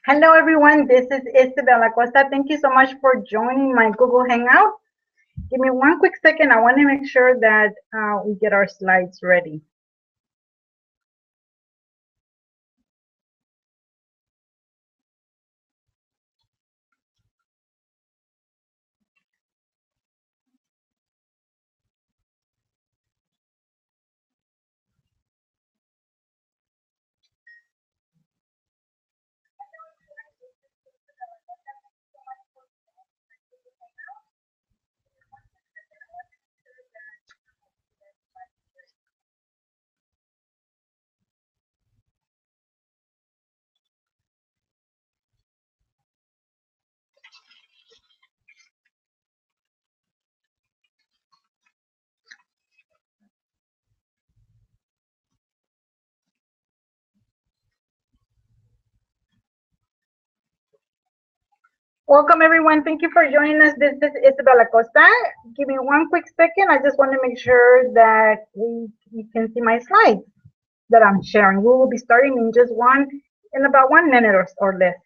Hello, everyone. This is Isabella Costa. Thank you so much for joining my Google Hangout. Give me one quick second. I want to make sure that we get our slides ready. Welcome, everyone. Thank you for joining us. This is Isabella Costa. Give me one quick second. I just want to make sure that you can see my slides that I'm sharing. We will be starting in about 1 minute or less.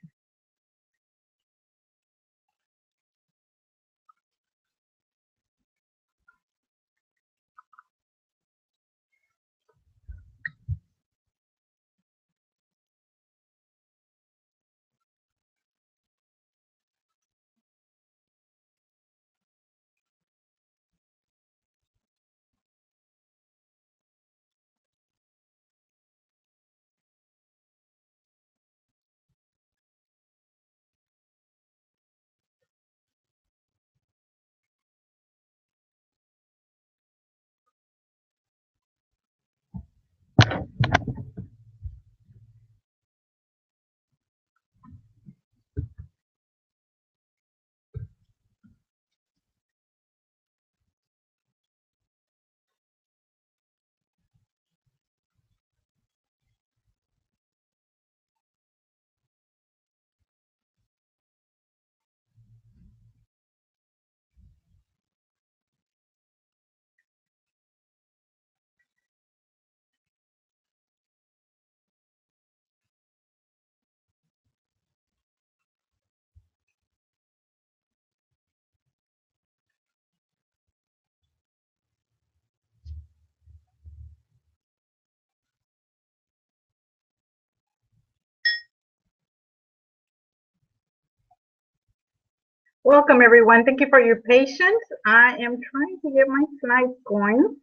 Welcome, everyone. Thank you for your patience. I am trying to get my slides going,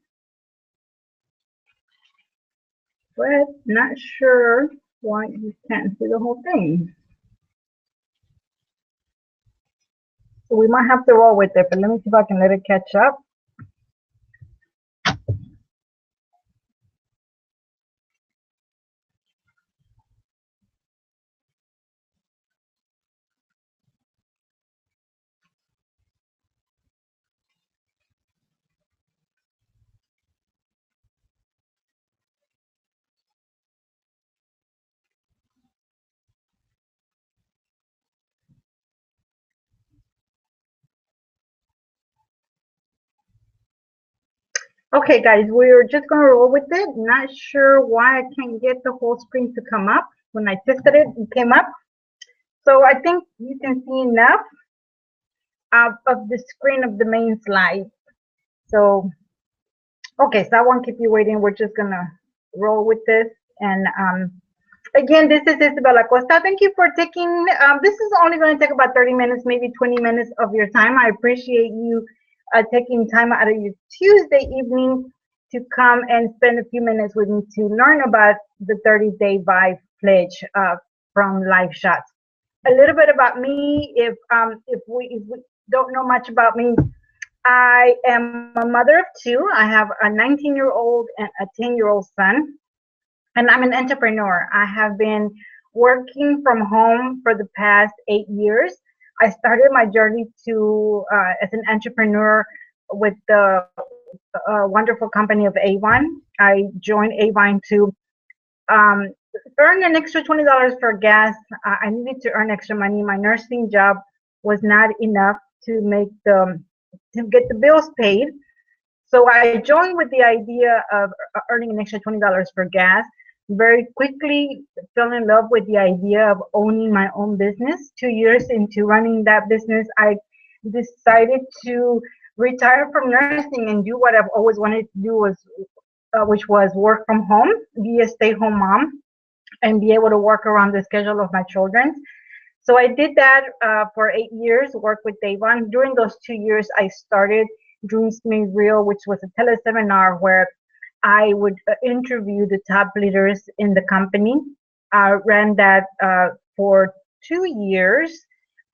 but not sure why you can't see the whole thing. So we might have to roll with it, but let me see if I can let it catch up. Okay, guys, we're just gonna roll with it. Not sure why I can't get the whole screen to come up. When I tested it, it came up. So I think you can see enough of the screen of the main slide. So, okay, so I won't keep you waiting. We're just gonna roll with this. And again, this is Isabella Costa. Thank you for taking, this is only gonna take about 30 minutes, maybe 20 minutes of your time. I appreciate you taking time out of your Tuesday evening to come and spend a few minutes with me to learn about the 30-day Vibe Pledge from Life Shots. A little bit about me, if we don't know much about me, I am a mother of two. I have a 19-year-old and a 10-year-old son, and I'm an entrepreneur. I have been working from home for the past 8 years. I started my journey to as an entrepreneur with the wonderful company of Avon. I joined Avon to um, earn an extra $20 for gas. I needed to earn extra money. My nursing job was not enough to make to get the bills paid. So I joined with the idea of earning an extra $20 for gas. very quickly fell in love with the idea of owning my own business. 2 years into running that business, I decided to retire from nursing and do what I've always wanted to do, which was work from home, be a stay-home mom, and be able to work around the schedule of my children. So I did that for 8 years, worked with Avon. During those 2 years, I started Dreams Made Real, which was a teleseminar where I would interview the top leaders in the company. I ran that for 2 years.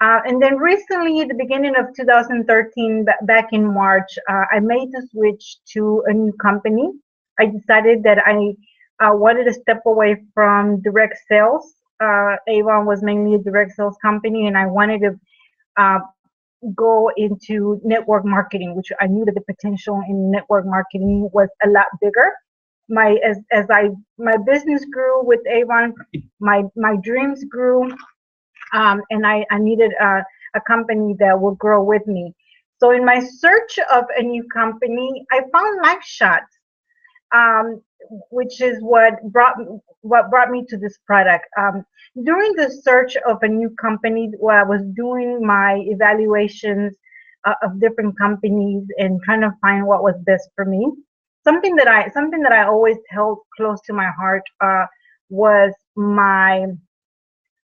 And then recently, at the beginning of 2013, back in March, I made the switch to a new company. I decided that I wanted to step away from direct sales. Avon was mainly a direct sales company, and I wanted to uh, go into network marketing, which I knew that the potential in network marketing was a lot bigger. My business grew with Avon, my dreams grew, and I needed a company that would grow with me. So in my search of a new company, I found Life Shots, um, which is what brought me to this product. During the search of a new company, while I was doing my evaluations of different companies and trying to find what was best for me, something that I always held close to my heart was my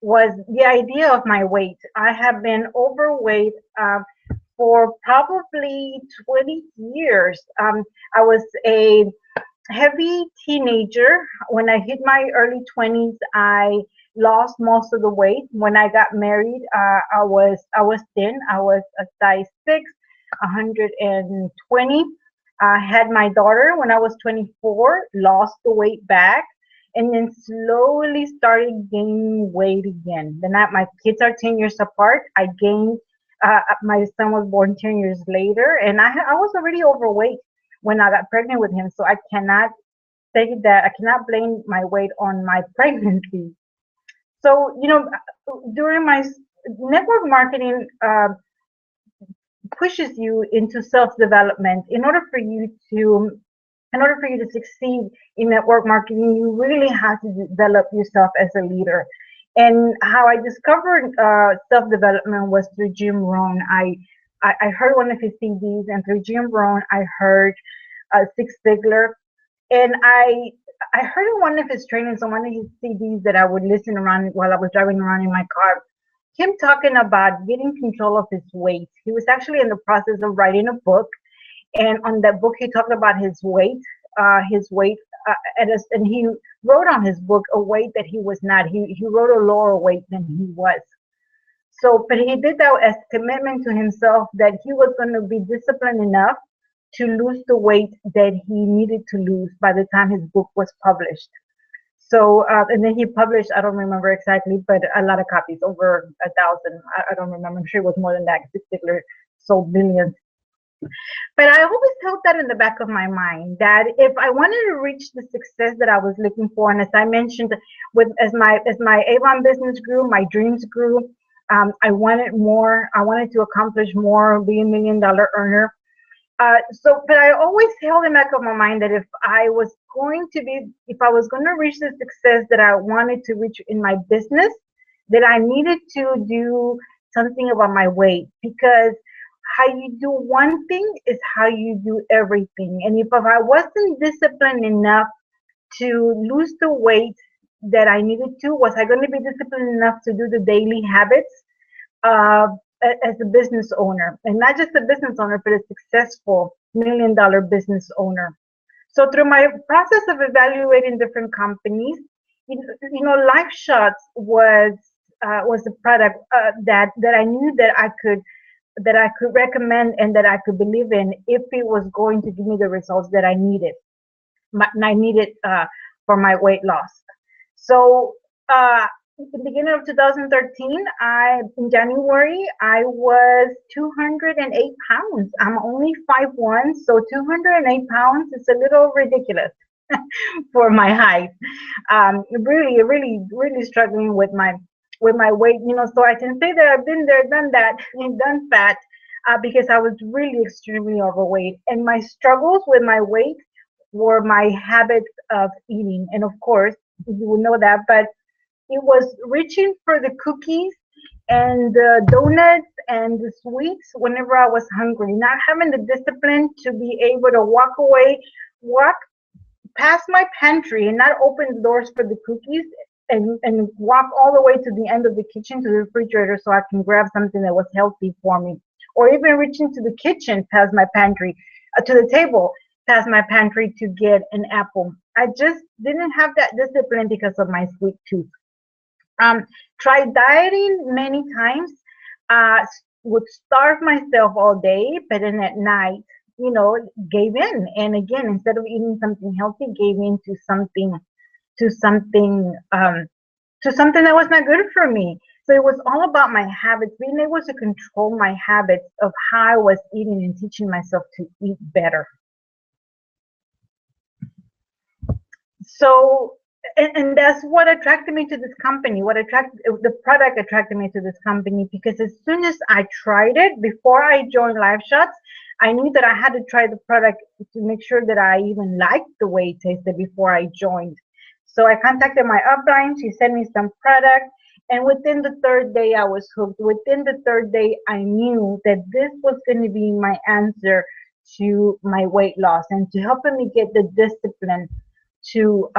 was the idea of my weight. I have been overweight for probably 20 years. I was a heavy teenager. When I hit my early 20s, I lost most of the weight. When I got married, I was thin. I was a size 6, 120. I had my daughter when I was 24, lost the weight back, and then slowly started gaining weight again. My kids are 10 years apart. I gained. My son was born 10 years later, and I was already overweight when I got pregnant with him. So I cannot say that I cannot blame my weight on my pregnancy. So during my network marketing pushes you into self development. In order for you to succeed in network marketing, you really have to develop yourself as a leader. And how I discovered self development was through Jim Rohn. I heard one of his CDs, and through Jim Rohn, I heard Zig Ziglar, and I heard in one of his trainings on one of his CDs that I would listen around while I was driving around in my car. Him talking about getting control of his weight. He was actually in the process of writing a book, and on that book he talked about his weight, and he wrote on his book a weight that he was not. He wrote a lower weight than he was. So, but he did that as commitment to himself that he was going to be disciplined enough to lose the weight that he needed to lose by the time his book was published. So, and then he published, I don't remember exactly, but a lot of copies, over 1,000. I don't remember. I'm sure it was more than that. This particular sold millions. But I always held that in the back of my mind that if I wanted to reach the success that I was looking for, and as I mentioned, as my Avon business grew, my dreams grew. I wanted more. I wanted to accomplish more, be a $1 million earner. But I always held in the back of my mind that if I was going to reach the success that I wanted to reach in my business, that I needed to do something about my weight, because how you do one thing is how you do everything. And if I wasn't disciplined enough to lose the weight that I needed to, was I going to be disciplined enough to do the daily habits uh, as a business owner, and not just a business owner, but a successful $1 million business owner? So through my process of evaluating different companies, Life Shots was a product that I knew that I could recommend and that I could believe in if it was going to give me the results that I needed for my weight loss. So in the beginning of 2013, in January, I was 208 pounds. I'm only 5'1", so 208 pounds is a little ridiculous for my height. Really, really, really struggling with my weight. So I can say that I've been there, done that, and done fat, because I was really extremely overweight. And my struggles with my weight were my habits of eating. And of course, you will know that, but it was reaching for the cookies and the donuts and the sweets whenever I was hungry, not having the discipline to be able to walk away, walk past my pantry and not open the doors for the cookies and walk all the way to the end of the kitchen to the refrigerator so I can grab something that was healthy for me. Or even reaching to the kitchen past my pantry, to the table past my pantry to get an apple. I just didn't have that discipline because of my sweet tooth. Um, Tried dieting many times. Uh, would starve myself all day, but then at night, gave in. And again, instead of eating something healthy, gave in to something um, to something that was not good for me. So it was all about my habits, being able to control my habits of how I was eating and teaching myself to eat better. So, and that's what attracted me to this company. What attracted the product attracted me to this company because as soon as I tried it before I joined Live Shots, I knew that I had to try the product to make sure that I even liked the way it tasted before I joined. So I contacted my upline. She sent me some product, and within the third day, I was hooked. Within the third day, I knew that this was going to be my answer to my weight loss and to helping me get the discipline to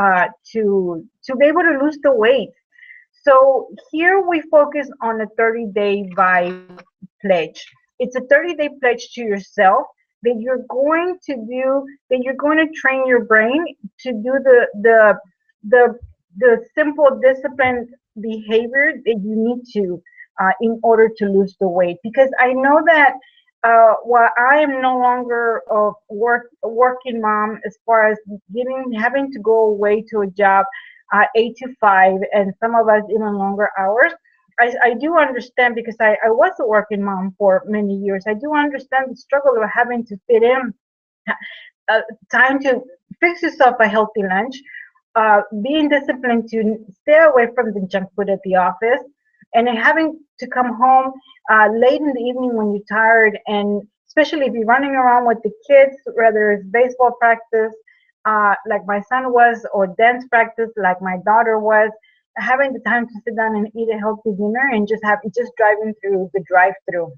be able to lose the weight. So here we focus on a 30-day vibe pledge. It's a 30-day pledge to yourself that you're going to train your brain to do the the simple disciplined behavior that you need to in order to lose the weight. Because I know that while I am no longer a working mom, as far as having to go away to a job 8 to 5, and some of us even longer hours. I do understand because I was a working mom for many years. I do understand the struggle of having to fit in time to fix yourself a healthy lunch, being disciplined to stay away from the junk food at the office, and then having to come home late in the evening when you're tired, and especially if you're running around with the kids, whether it's baseball practice, like my son was, or dance practice, like my daughter was, having the time to sit down and eat a healthy dinner and just driving through the drive-through.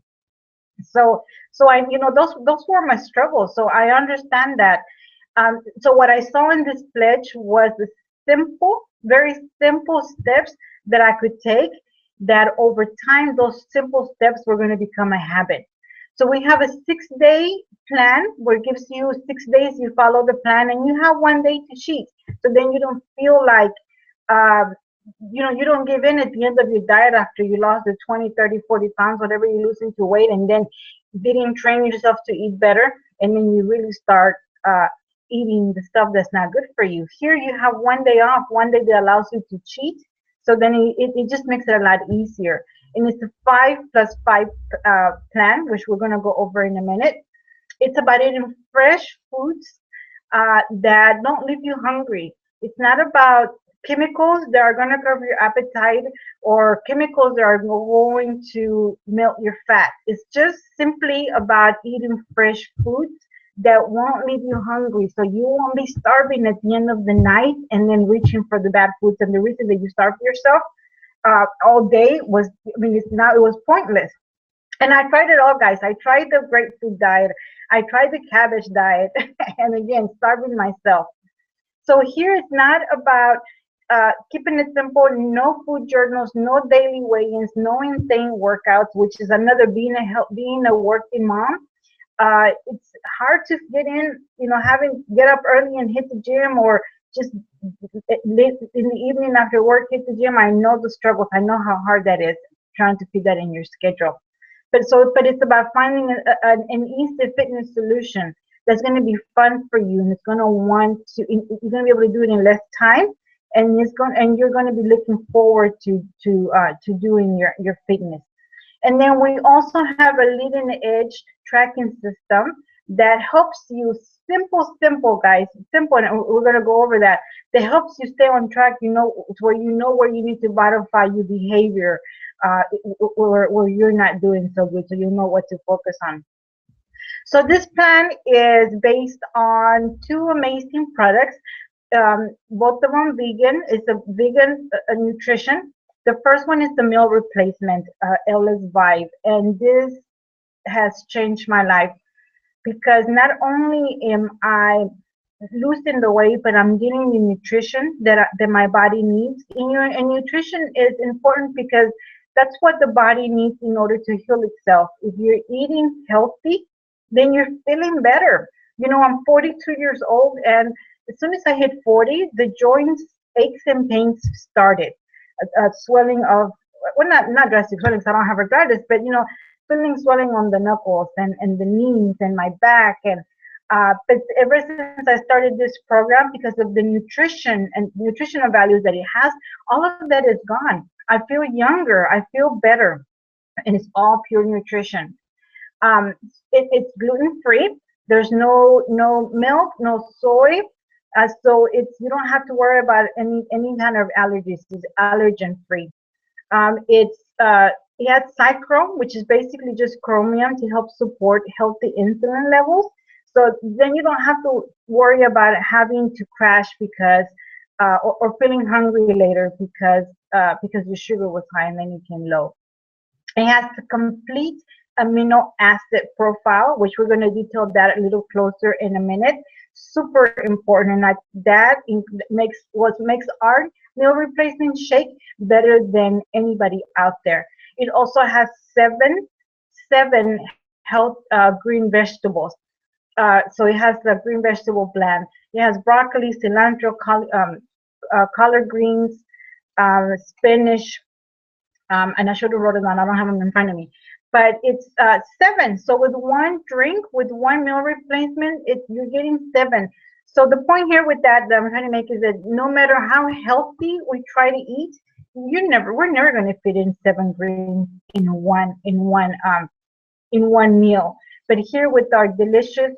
So those were my struggles. So I understand that. So what I saw in this pledge was the very simple steps that I could take. That over time, those simple steps were going to become a habit. So we have a 6-day plan where it gives you 6 days. You follow the plan, and you have one day to cheat. So then you don't feel like uh, you don't give in at the end of your diet after you lost the 20, 30, 40 pounds, whatever you lose into weight, and then didn't train yourself to eat better, and then you really start eating the stuff that's not good for you. Here you have one day off, one day that allows you to cheat, so then it just makes it a lot easier. And it's a 5+5 plan, which we're going to go over in a minute. It's about eating fresh foods that don't leave you hungry. It's not about chemicals that are going to curb your appetite or chemicals that are going to melt your fat. It's just simply about eating fresh foods that won't leave you hungry. So you won't be starving at the end of the night and then reaching for the bad foods. And the reason that you starve yourself all day was, it was pointless. And I tried it all, guys. I tried the grapefruit diet. I tried the cabbage diet. And again, starving myself. So here it's not about keeping it simple, no food journals, no daily weigh-ins, no insane workouts, which is another being a working mom. It's hard to get in, having get up early and hit the gym, or just late in the evening after work hit the gym. I know the struggles. I know how hard that is trying to fit that in your schedule. But it's about finding an easy fitness solution that's going to be fun for you, and it's going to you're going to be able to do it in less time, and you're going to be looking forward to doing your fitness. And then we also have a leading edge tracking system that helps you, simple guys, simple, and we're going to go over that. That helps you stay on track, where you need to modify your behavior, where you're not doing so good, so you know what to focus on. So this plan is based on two amazing products. both of them vegan. It's a vegan nutrition. The first one is the meal replacement, LS Vibe, and this has changed my life because not only am I losing the weight, but I'm getting the nutrition that my body needs. And nutrition is important because that's what the body needs in order to heal itself. If you're eating healthy, then you're feeling better. I'm 42 years old, and as soon as I hit 40, the joints, aches, and pains started. Swelling of, well, not drastic swelling, 'cause I don't have arthritis, but feeling swelling on the knuckles and the knees and my back. And but ever since I started this program, because of the nutrition and nutritional values that it has, all of that is gone. I feel younger. I feel better, and it's all pure nutrition. It's gluten free. There's no milk, no soy. So you don't have to worry about any kind of allergies. It's allergen free. It has cychrome, which is basically just chromium to help support healthy insulin levels. So then you don't have to worry about having to crash because or feeling hungry later because the sugar was high and then it came low. It has the complete amino acid profile, which we're going to detail that a little closer in a minute. Super important, and that makes our meal replacement shake better than anybody out there. It also has seven health green vegetables. So it has the green vegetable blend. It has broccoli, cilantro, collard greens, spinach, and I should have wrote it down. I don't have them in front of me. But it's 7. So with one drink, with one meal replacement, you're getting 7. So the point here with that I'm trying to make is that no matter how healthy we try to eat, we're never going to fit in 7 greens in one meal. But here with our delicious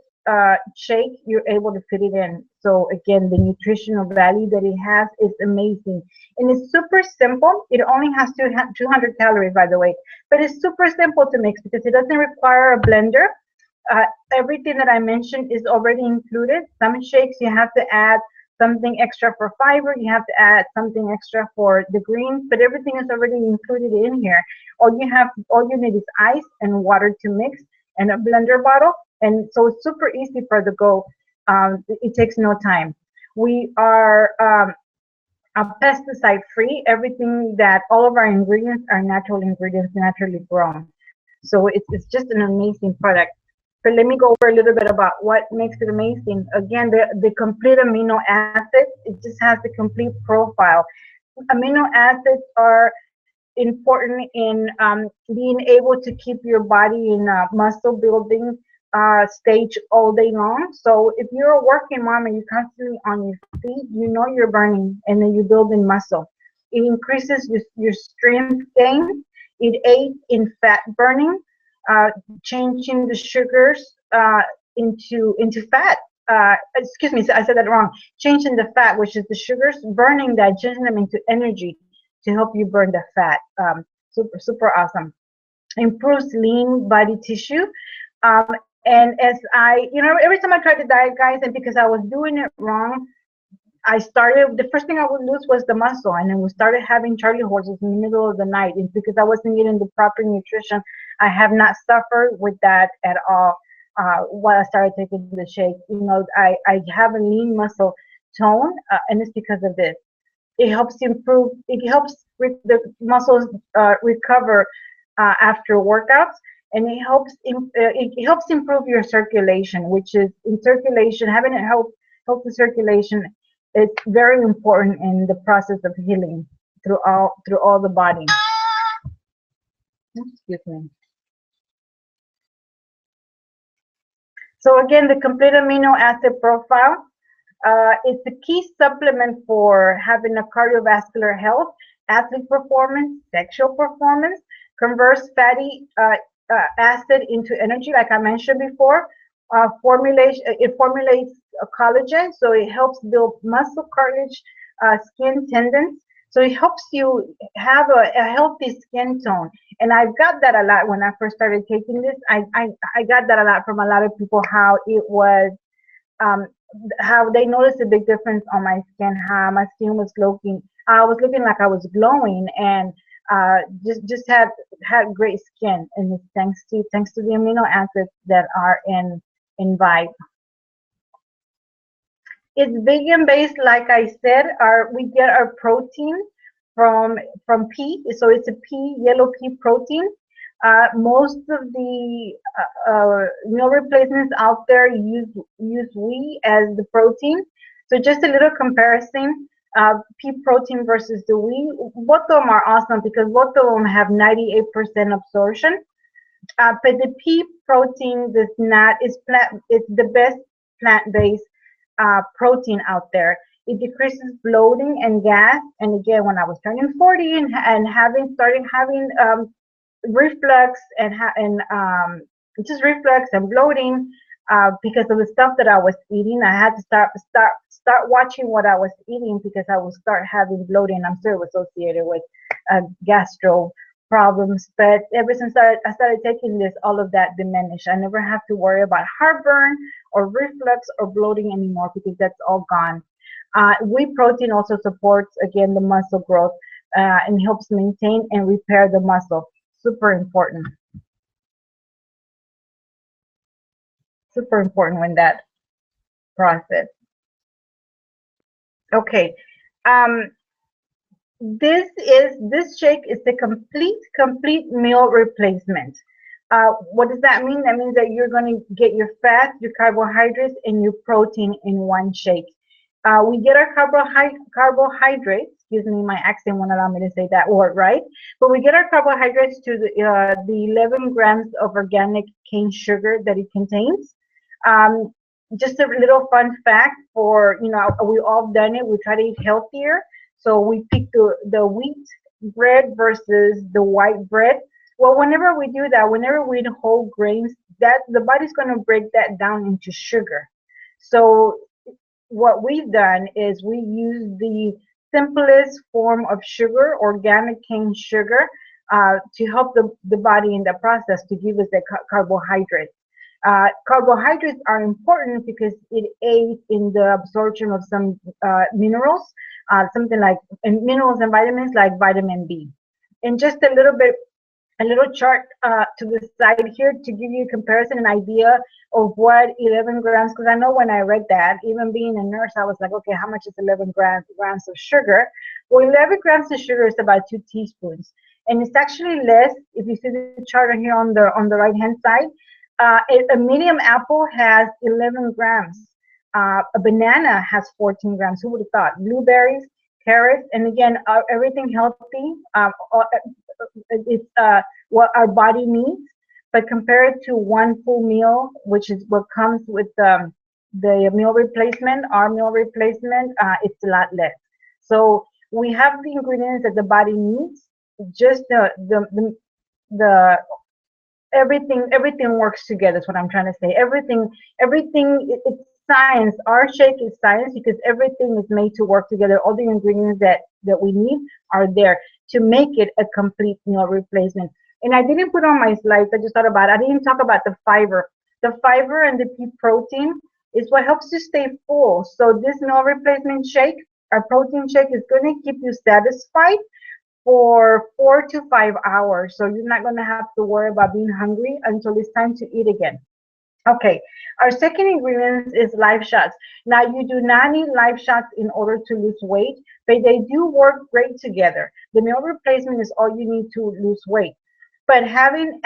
shake, you're able to fit it in. So again, the nutritional value that it has is amazing. And it's super simple. It only has 200 calories, by the way. But it's super simple to mix because it doesn't require a blender. Everything that I mentioned is already included. Some shakes you have to add something extra for fiber. You have to add something extra for the greens, but everything is already included in here. All you need is ice and water to mix and a blender bottle. And so it's super easy for the go. It takes no time. We are pesticide free. All of our ingredients are natural ingredients, naturally grown. So it's just an amazing product. But let me go over a little bit about what makes it amazing. Again, the complete amino acids, it just has the complete profile. Amino acids are important in being able to keep your body in a muscle building stage all day long. So if you're a working mom and you're constantly on your feet, you're burning and then you're building muscle. It increases your strength gain. It aids in fat burning, changing the sugars into fat. Excuse me, I said that wrong. Changing the fat, which is the sugars, burning that, changing them into energy to help you burn the fat. Super awesome. Improves lean body tissue. And as every time I tried to diet, guys, and because I was doing it wrong, the first thing I would lose was the muscle, and then we started having Charlie horses in the middle of the night. It's because I wasn't getting the proper nutrition. I have not suffered with that at all while I started taking the shake. I have a lean muscle tone, and it's because of this. It helps the muscles recover after workouts. And it helps improve your circulation, which is in circulation, having it help the circulation is very important in the process of healing through all the body. Excuse me. So again, the complete amino acid profile is the key supplement for having a cardiovascular health, athlete performance, sexual performance, converts fatty acid into energy, like I mentioned before. It formulates collagen, so it helps build muscle, cartilage, skin, tendons. So it helps you have a healthy skin tone. And I've got that a lot when I first started taking this. I got that a lot from a lot of people, how it was how they noticed a big difference on my skin, how my skin was looking. I was looking like I was glowing, and just had great skin, and it's thanks to the amino acids that are in Vibe. It's vegan based, like I said. We get our protein from pea, so it's a yellow pea protein. Most of the meal replacements out there use wheat as the protein. So just a little comparison: pea protein versus the wheat. Both of them are awesome because both of them have 98% absorption. But the pea protein does not. It's the best plant-based protein out there. It decreases bloating and gas. And again, when I was turning 40 and starting having reflux just reflux and bloating because of the stuff that I was eating, I had to start watching what I was eating because I would start having bloating. I'm sure it was associated with gastro problems. But ever since I started taking this, all of that diminished. I never have to worry about heartburn or reflux or bloating anymore because that's all gone. Wheat protein also supports, again, the muscle growth and helps maintain and repair the muscle. Super important. Super important when that process. Okay. Um, this shake is the complete meal replacement. What does that mean? That means that you're going to get your fat, your carbohydrates, and your protein in one shake. We get our carbohydrates. Excuse me, my accent won't allow me to say that word right. But we get our carbohydrates to the 11 grams of organic cane sugar that it contains. Um, just a little fun fact for, we all done it. We try to eat healthier. So we pick the wheat bread versus the white bread. Well, whenever we do that, whenever we eat whole grains, that the body's going to break that down into sugar. So what we've done is we use the simplest form of sugar, organic cane sugar, to help the body in the process to give us the carbohydrates. Carbohydrates are important because it aids in the absorption of some minerals, something like minerals and vitamins like vitamin B. And just a little chart to the side here to give you a comparison, an idea of what 11 grams, because I know when I read that, even being a nurse, I was like, okay, how much is 11 grams of sugar? Well, 11 grams of sugar is about 2 teaspoons. And it's actually less, if you see the chart here on the right-hand side. A medium apple has 11 grams. A banana has 14 grams. Who would have thought? Blueberries, carrots, and again, everything healthy. It's what our body needs, but compared to one full meal, which is what comes with the meal replacement, our meal replacement, it's a lot less. So we have the ingredients that the body needs. Just the everything works together. Is what I'm trying to say. It's science. Our shake is science because everything is made to work together. All the ingredients that we need are there to make it a complete meal replacement. And I didn't put on my slides. I just thought about it. I didn't talk about the fiber. The fiber and the pea protein is what helps you stay full. So this meal replacement shake, our protein shake, is going to keep you satisfied for 4 to 5 hours. So you're not going to have to worry about being hungry until it's time to eat again. Okay, our second ingredient is live shots. Now, you do not need live shots in order to lose weight, but they do work great together. The meal replacement is all you need to lose weight. But adding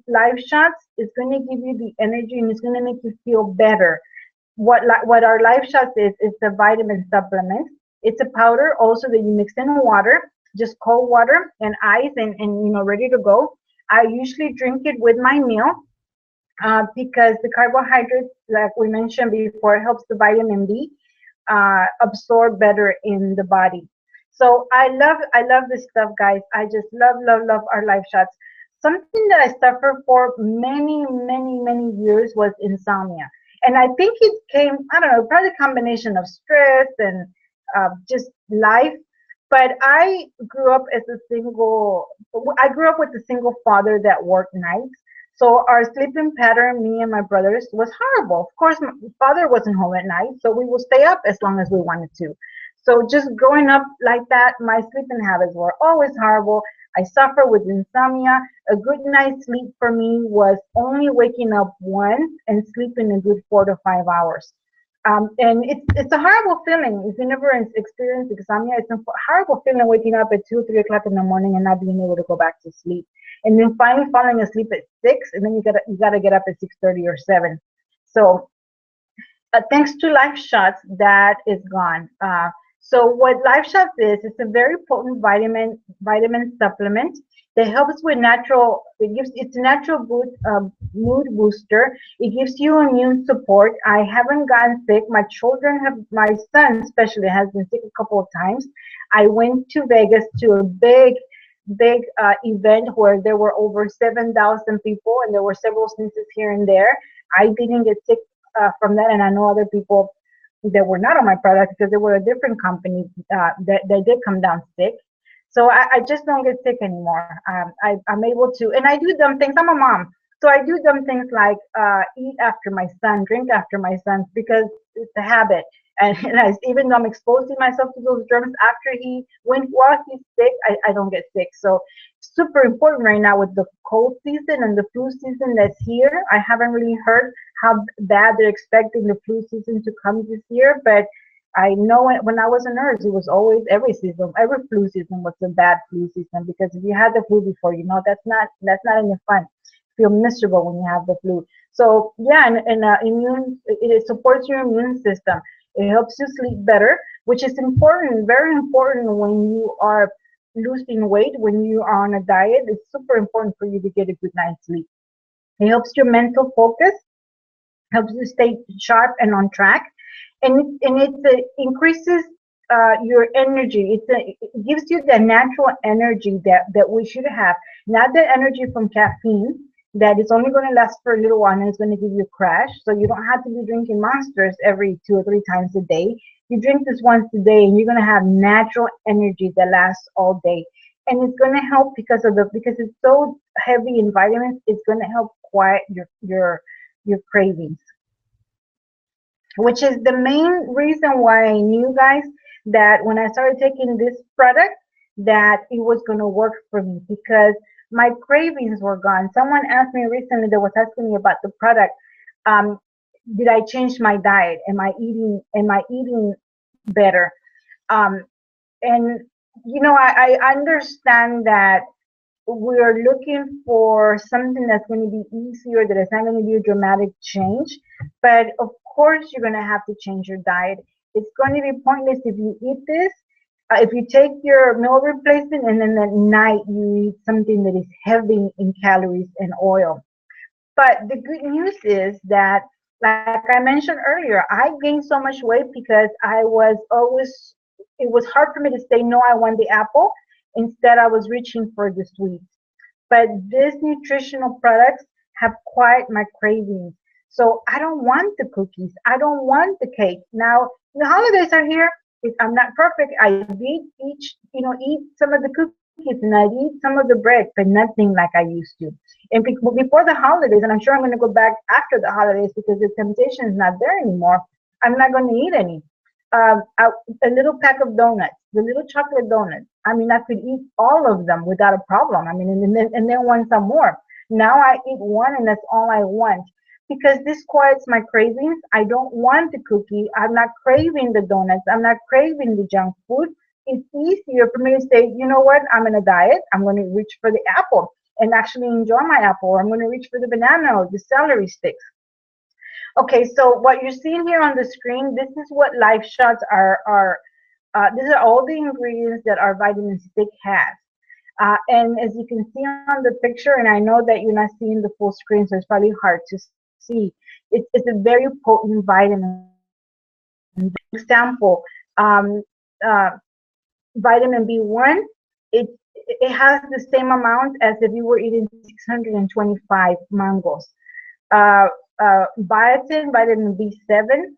live shots is going to give you the energy and it's going to make you feel better. What our live shots is the vitamin supplement. It's a powder also that you mix in water, just cold water and ice, and ready to go. I usually drink it with my meal. Because the carbohydrates, like we mentioned before, helps the vitamin B absorb better in the body. So I love this stuff, guys. I just love our life shots. Something that I suffered for many years was insomnia, and I think it came, I don't know, probably a combination of stress and just life. But I grew up with a single father that worked nights. So our sleeping pattern, me and my brothers, was horrible. Of course, my father wasn't home at night, so we would stay up as long as we wanted to. So just growing up like that, my sleeping habits were always horrible. I suffer with insomnia. A good night's sleep for me was only waking up once and sleeping a good 4 to 5 hours. And it's a horrible feeling. If you never experienced insomnia, it's a horrible feeling waking up at 2 or 3 o'clock in the morning and not being able to go back to sleep, and then finally falling asleep at 6, and then you gotta get up at 6:30 or 7. So thanks to Life Shots, that is gone. So what Life Shots is, it's a very potent vitamin supplement that helps with natural. It's a natural mood booster. It gives you immune support. I haven't gotten sick. My children have. My son especially has been sick a couple of times. I went to Vegas to a big event where there were over 7,000 people, and there were several sneezes here and there. I didn't get sick from that, and I know other people that were not on my product because they were a different company that did come down sick. So I just don't get sick anymore. I'm able to, and I do dumb things. I'm a mom, so I do dumb things like eat after my son, drink after my son, because it's a habit. And even though I'm exposing myself to those germs after while he's sick, I don't get sick. So super important right now with the cold season and the flu season that's here. I haven't really heard how bad they're expecting the flu season to come this year, but I know when I was a nurse, it was always every flu season was a bad flu season, because if you had the flu before, that's not any fun. You feel miserable when you have the flu. So yeah, and it supports your immune system. It helps you sleep better, which is important, very important when you are losing weight, when you are on a diet. It's super important for you to get a good night's sleep. It helps your mental focus, helps you stay sharp and on track, and it increases your energy. It gives you the natural energy that we should have, not the energy from caffeine that is only going to last for a little while and it's going to give you a crash. So you don't have to be drinking monsters every 2 or 3 times a day. You drink this once a day, and you're going to have natural energy that lasts all day. And it's going to help because it's so heavy in vitamins. It's going to help quiet your cravings, which is the main reason why I knew, guys, that when I started taking this product, that it was going to work for me, because my cravings were gone. Someone asked me recently that was asking me about the product. Um, did I change my diet? Am I eating better? Um, and I understand that we're looking for something that's going to be easier, that it's not going to be a dramatic change. But of course, you're going to have to change your diet. It's going to be pointless if you eat this. If you take your meal replacement and then at night you eat something that is heavy in calories and oil. But the good news is that, like I mentioned earlier, I gained so much weight because it was hard for me to say no, I want the apple. Instead, I was reaching for the sweets. But these nutritional products have quieted my cravings. So I don't want the cookies. I don't want the cake. Now, the holidays are here. I'm not perfect. I did eat some of the cookies, and I eat some of the bread, but nothing like I used to. And before the holidays, and I'm sure I'm going to go back after the holidays because the temptation is not there anymore, I'm not going to eat any. A little pack of donuts, the little chocolate donuts. I mean, I could eat all of them without a problem. I mean, and then want some more. Now I eat one, and that's all I want, because this quiets my cravings. I don't want the cookie. I'm not craving the donuts. I'm not craving the junk food. It's easier for me to say, you know what? I'm in a diet. I'm going to reach for the apple and actually enjoy my apple. Or I'm going to reach for the banana or the celery sticks. Okay, so what you're seeing here on the screen, this is what Life Shots are. These are all the ingredients that our vitamin stick has. And as you can see on the picture, and I know that you're not seeing the full screen, so it's probably hard to see. It's a very potent vitamin. Example, uh, vitamin B1, it has the same amount as if you were eating 625 mangoes. Biotin, vitamin B7,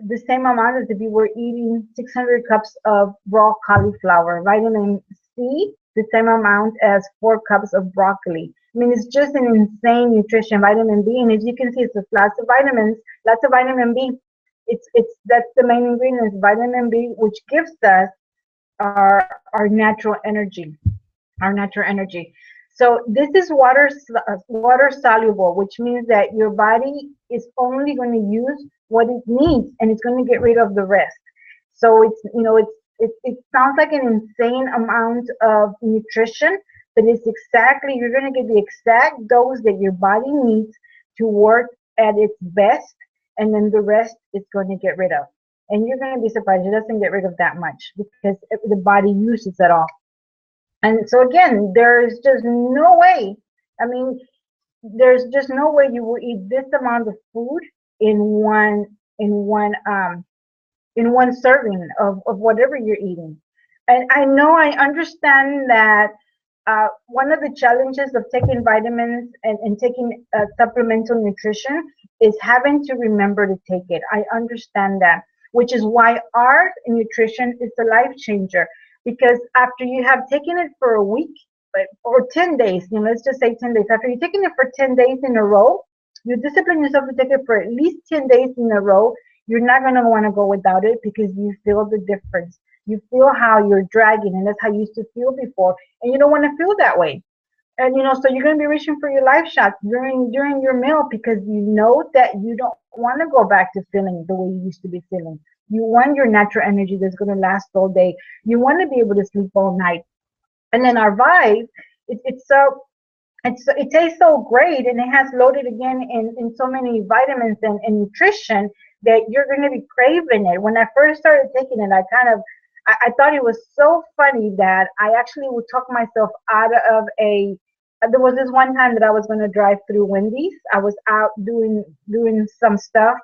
the same amount as if you were eating 600 cups of raw cauliflower. Vitamin C, the same amount as 4 cups of broccoli. I mean, it's just an insane nutrition, vitamin B, and as you can see, it's lots of vitamins, lots of vitamin B. It's that's the main ingredient is vitamin B, which gives us our natural energy, our natural energy. So this is water soluble, which means that your body is only going to use what it needs, and it's going to get rid of the rest. So it's it sounds like an insane amount of nutrition, but it's exactly you're going to get the exact dose that your body needs to work at its best, and then the rest it's going to get rid of. And you're going to be surprised it doesn't get rid of that much because the body uses it all. And so again, there's just no way. I mean, there's just no way you will eat this amount of food in one in one um in one serving of whatever you're eating. And I know I understand that one of the challenges of taking vitamins and taking supplemental nutrition is having to remember to take it. I understand that, which is why our nutrition is a life changer. Because after you have taken it for a week or 10 days, let's just say 10 days, after you've taken it for 10 days in a row, you discipline yourself to take it for at least 10 days in a row. You're not going to want to go without it because you feel the difference. You feel how you're dragging, and that's how you used to feel before. And you don't want to feel that way. And so you're going to be reaching for your life shots during your meal because you know that you don't want to go back to feeling the way you used to be feeling. You want your natural energy that's going to last all day. You want to be able to sleep all night. And then our Vibe, it tastes so great, and it has loaded again in so many vitamins and nutrition that you're going to be craving it. When I first started taking it, I thought it was so funny that I actually would talk myself out of a. There was this one time that I was going to drive through Wendy's. I was out doing some stuff,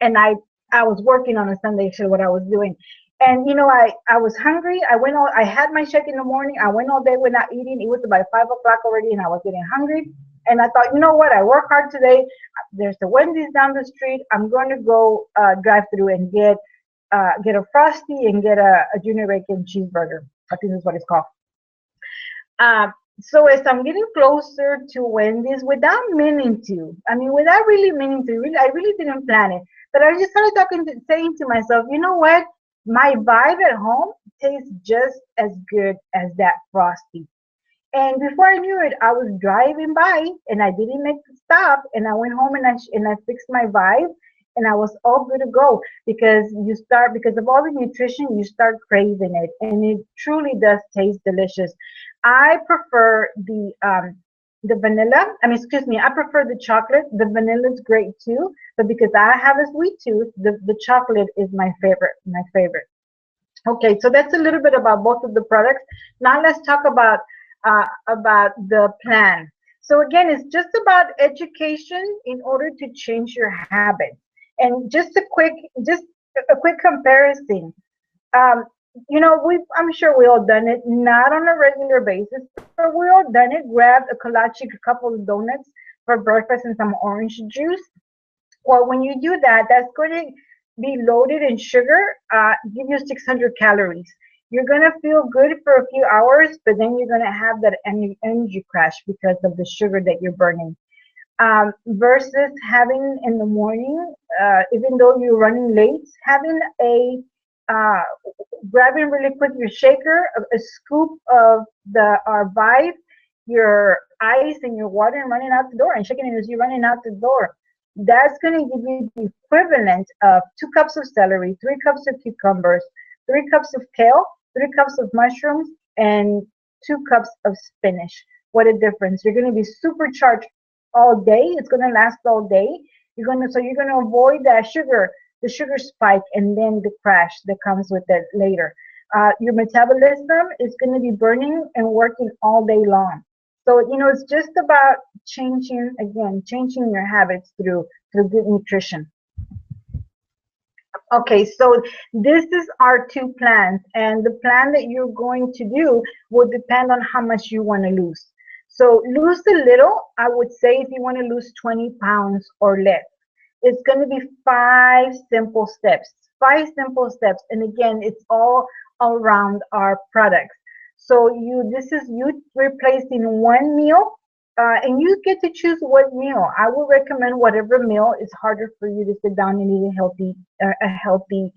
and I was working on a Sunday show. What I was doing, and I was hungry. I had my shake in the morning. I went all day without eating. It was about 5 o'clock already, and I was getting hungry. And I thought, you know what? I work hard today. There's a Wendy's down the street. I'm going to go drive through and get a Frosty and get a junior bacon cheeseburger. I think that's what it's called. So as I'm getting closer to Wendy's, without meaning to, without really meaning to, I really didn't plan it. But I just started saying to myself, you know what? My Vibe at home tastes just as good as that Frosty. And before I knew it, I was driving by and I didn't make the stop. And I went home and I fixed my Vibe, and I was all good to go because of all the nutrition, you start craving it, and it truly does taste delicious. I prefer the vanilla. Excuse me, I prefer the chocolate. The vanilla is great too, but because I have a sweet tooth, the chocolate is my favorite. My favorite. Okay, so that's a little bit about both of the products. Now let's talk about the plan. So again, it's just about education in order to change your habits. And just a quick comparison. Um, I'm sure we all done it, not on a regular basis, but we all done it. Grab a kolache, a couple of donuts for breakfast and some orange juice. Well, when you do that, that's going to be loaded in sugar, give you 600 calories. You're going to feel good for a few hours, but then you're going to have that energy crash because of the sugar that you're burning. Versus having in the morning, even though you're running late, having uh, grabbing really quick your shaker, a scoop of our Vibe, your ice and your water, and running out the door and shaking it as you're running out the door. That's going to give you the equivalent of 2 cups of celery, 3 cups of cucumbers, 3 cups of kale, 3 cups of mushrooms, and 2 cups of spinach. What a difference. You're going to be supercharged all day. It's going to last all day. You're going to avoid the sugar spike, and then the crash that comes with it later. Your metabolism is going to be burning and working all day long. So it's just about changing your habits through good nutrition. Okay, so this is our 2 plans, and the plan that you're going to do will depend on how much you want to lose. So lose a little, I would say if you want to lose 20 pounds or less, it's going to be 5 simple steps. 5 simple steps, and again, it's all around our products. So this is you replacing one meal, and you get to choose what meal. I would recommend whatever meal is harder for you to sit down and eat a healthy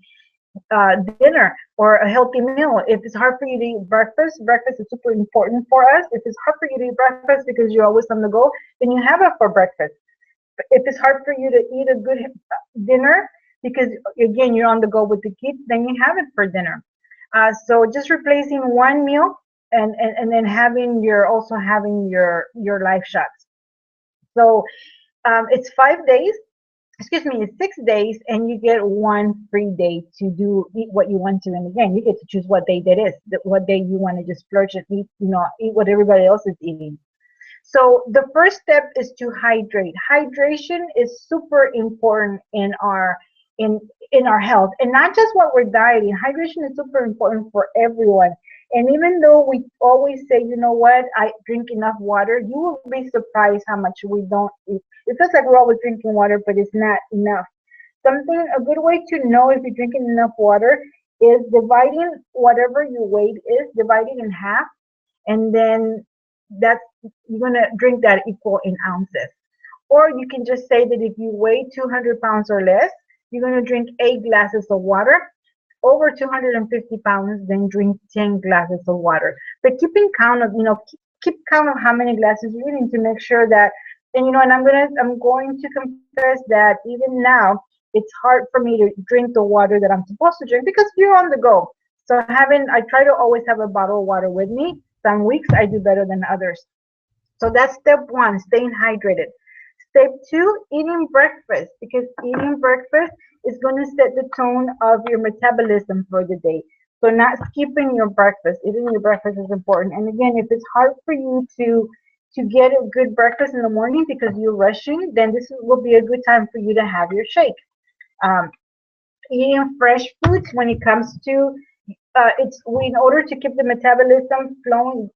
dinner or a healthy meal. If it's hard for you to eat breakfast, breakfast is super important for us. If it's hard for you to eat breakfast because you're always on the go, then you have it for breakfast. If it's hard for you to eat a good dinner because again you're on the go with the kids, then you have it for dinner. So just replacing one meal and then having your also having your life shots. So it's 5 days, excuse me, it's 6 days, and you get one free day to do eat what you want to. And again, you get to choose what day that is, what day you want to just splurge and eat, eat what everybody else is eating. So the first step is to hydrate. Hydration is super important in in our health, and not just what we're dieting. Hydration is super important for everyone. And even though we always say, you know what, I drink enough water, you will be surprised how much we don't eat. It feels like we're always drinking water, but it's not enough. A good way to know if you're drinking enough water is dividing whatever your weight is, dividing in half, and then that's you're gonna drink that equal in ounces. Or you can just say that if you weigh 200 pounds or less, you're gonna drink 8 glasses of water. Over 250 pounds, then drink 10 glasses of water. But keeping count of, keep count of how many glasses you need to make sure that, and I'm going to confess that even now, it's hard for me to drink the water that I'm supposed to drink because you're on the go. So I try to always have a bottle of water with me. Some weeks I do better than others. So that's step one, staying hydrated. Step two, eating breakfast, because eating breakfast is going to set the tone of your metabolism for the day. So not skipping your breakfast. Eating your breakfast is important. And again, if it's hard for you to get a good breakfast in the morning because you're rushing, then will be a good time for you to have your shake. Um, Eating fresh foods when it comes to in order to keep the metabolism flowing,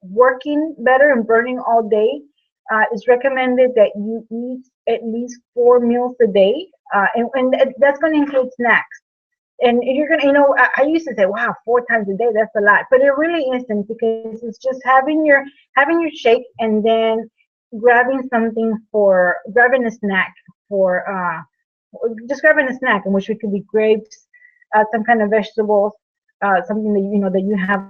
working better and burning all day, it's recommended that you eat at least 4 meals a day, and that's going to include snacks. And you're gonna, I used to say, wow, 4 times a day, that's a lot, but it really isn't because it's just having your shake and then grabbing a snack for just grabbing a snack, in which it could be grapes, some kind of vegetables, something that you have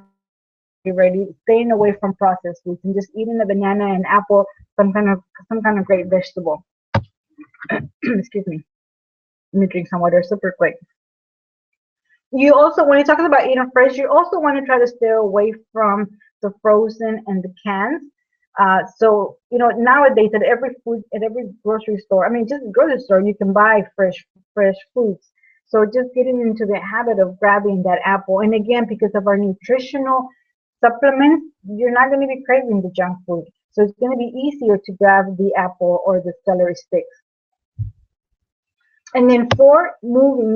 ready, staying away from processed foods and just eating a banana and apple, some kind of great vegetable. Excuse me. Let me drink some water super quick. You also, when you're talking about eating fresh, you also want to try to stay away from the frozen and the cans. So nowadays at every grocery store, I mean just grocery store, you can buy fresh foods. So just getting into the habit of grabbing that apple, and again, because of our nutritional supplements, you're not going to be craving the junk food. So it's going to be easier to grab the apple or the celery sticks. And then 4,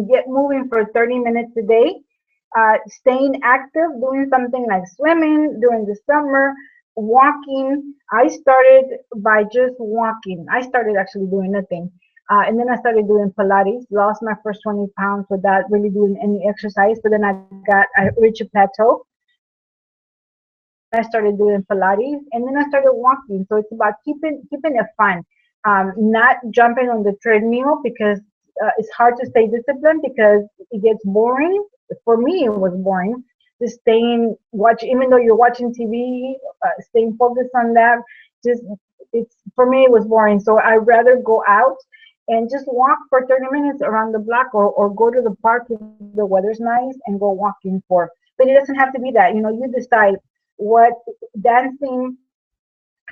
get moving for 30 minutes a day. Staying active, doing something like swimming during the summer, walking. I started by just walking. I started actually doing nothing. And then I started doing Pilates, lost my first 20 pounds without really doing any exercise. But then I reached a plateau. I started doing Pilates, and then I started walking. So it's about keeping it fun, not jumping on the treadmill because it's hard to stay disciplined because it gets boring. For me, it was boring. Just even though you're watching TV, staying focused on that. For me, it was boring. So I'd rather go out and just walk for 30 minutes around the block, or go to the park if the weather's nice and go walking for. But it doesn't have to be that. You decide what dancing,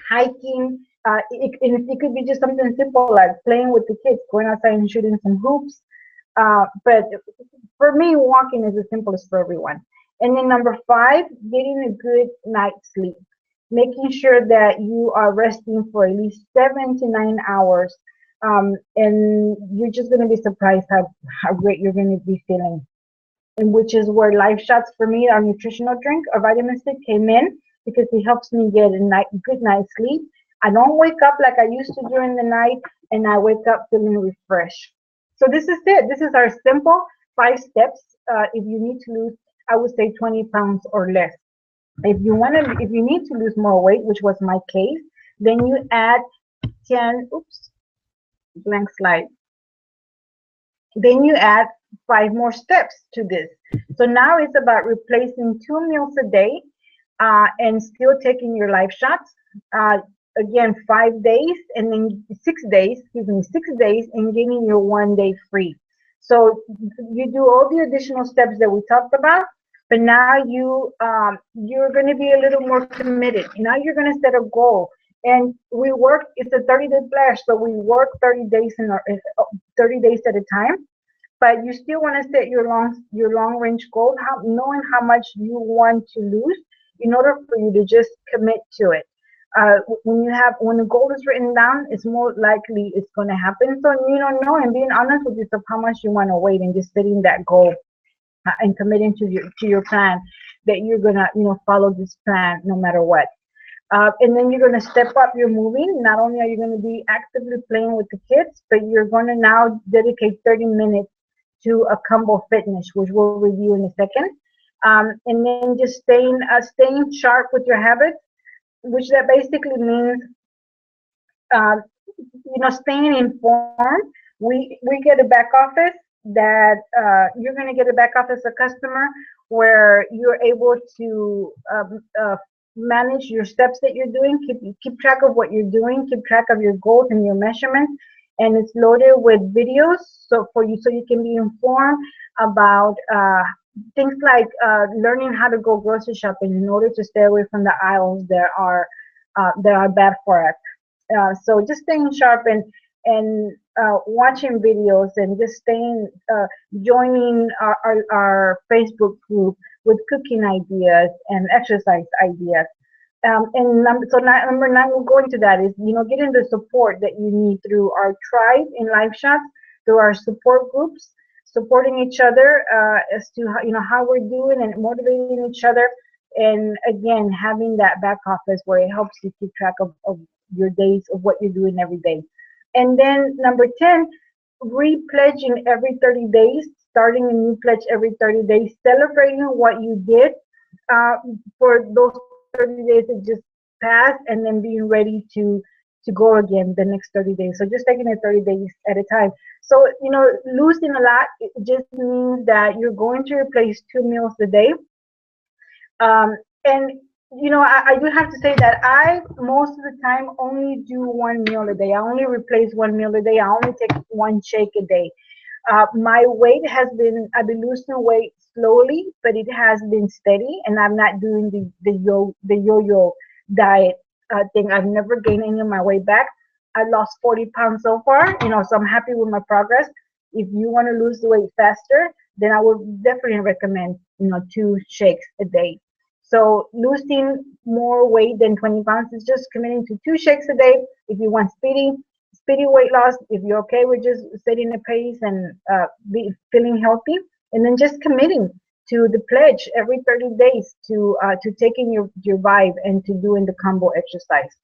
hiking. It could be just something simple like playing with the kids, going outside and shooting some hoops. But for me, walking is the simplest for everyone. And then number 5, getting a good night's sleep, making sure that you are resting for at least 7 to 9 hours. And you're just going to be surprised how great you're going to be feeling. And which is where Life Shots for me, our nutritional drink, our vitamin C, came in, because it helps me get a good night's sleep. I don't wake up like I used to during the night, and I wake up feeling refreshed. So this is it. This is our simple 5 steps. If you need to lose, I would say 20 pounds or less. If you need to lose more weight, which was my case, then you add 10, oops, blank slide. Then you add 5 more steps to this. So now it's about replacing 2 meals a day and still taking your life shots. Uh, Again, 5 days and then 6 days, excuse me, 6 days and getting your 1 day free. So you do all the additional steps that we talked about, but now you're going to be a little more committed. Now you're going to set a goal. And we work, it's a 30-day flash, so we work 30 days 30 days at a time, but you still want to set your long range goal, knowing how much you want to lose in order for you to just commit to it. When the goal is written down, it's more likely it's going to happen. So you don't know, and being honest with yourself how much you want to wait and just setting that goal and committing to your plan, that you're gonna follow this plan no matter what. And then you're going to step up your moving. Not only are you going to be actively playing with the kids, but you're going to now dedicate 30 minutes to a combo fitness, which we'll review in a second. And then just staying sharp with your habits, which that basically means staying informed. We get a back office that you're going to get a back office a customer where you're able to manage your steps that you're doing, keep track of what you're doing, keep track of your goals and your measurements, and it's loaded with videos so you can be informed about things like learning how to go grocery shopping in order to stay away from the aisles that are bad for us. So just staying sharp and watching videos and just joining our Facebook group with cooking ideas and exercise ideas. So number 9, we'll go into that is, getting the support that you need through our tribe in live shots, through our support groups, supporting each other as to how we're doing and motivating each other. And again, having that back office where it helps you keep track of your days, of what you're doing every day. And then number 10, re-pledging every 30 days, starting a new pledge every 30 days, celebrating what you did for those 30 days that just passed, and then being ready to go again the next 30 days. So just taking it 30 days at a time. So, losing a lot, it just means that you're going to replace 2 meals a day. And I do have to say that I most of the time only do 1 meal a day. I only replace 1 meal a day. I only take one shake a day. My weight I've been losing weight slowly, but it has been steady, and I'm not doing the yo-yo diet thing. I've never gained any of my weight back. I lost 40 pounds so far, so I'm happy with my progress. If you want to lose the weight faster, then I would definitely recommend, 2 shakes a day. So losing more weight than 20 pounds is just committing to 2 shakes a day. If you want speedy weight loss, if you're okay with just setting a pace and feeling healthy, and then just committing to the pledge every 30 days to taking your vibe and to doing the combo exercise.